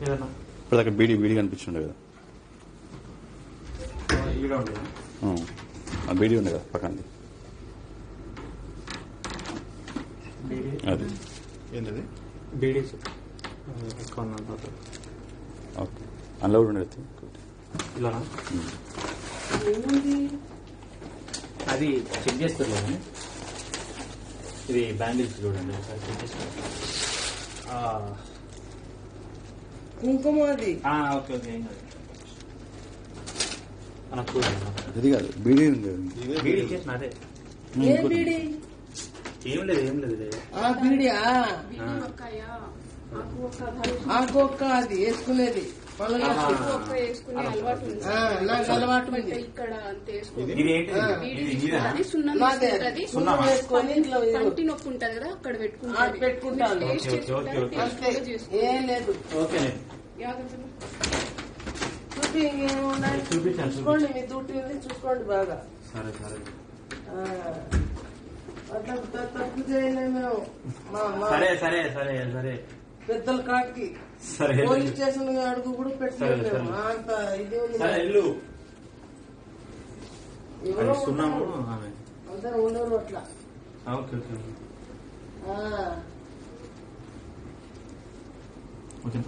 ఇప్పుడు అక్కడ బీడీ బీడీ కనిపించిండే కదా, ఆ బీడీ ఉండే కదా పక్కనది, అది ఏంటది బీడీస్ ఓకే. అందులో కూడా ఉండేది ఇలా అది చెక్ చేస్తారు. ఇది బ్యాంగిల్స్ చూడండి ఒకసారి చెక్ చేస్తారు. కుంకుమ అది. ఓకే ఓకే, ఏం కాదు. నాకు చూడండి, ఇది కాదు బీడీ ఉంది. బీడీ ఇచ్చేసిన అదే. ఏ బీడి? ఏం లేదు ఏం లేదు. బీడియా? ఆకు ఒక్క అది వేసుకునేది నాకు అలవాటు ఉంది. ఇక్కడ పంటి నొప్పి ఉంటది కదా, అక్కడ పెట్టుకుంటాను. ఏం లేదు. చూసుకోండి, మీ డ్యూటీ ఉంది, చూసుకోండి బాగా. సరే సరే, అట్లా తప్పు చేయలేము. సరే సరే సరే సరే, పెద్దల కాటికి పోలీస్ స్టేషన్ అడుగు కూడా పెట్టలేము. అంత ఇది ఉంది. ఎవరో అందరూ ఉండరు అట్లా. Okay okay okay.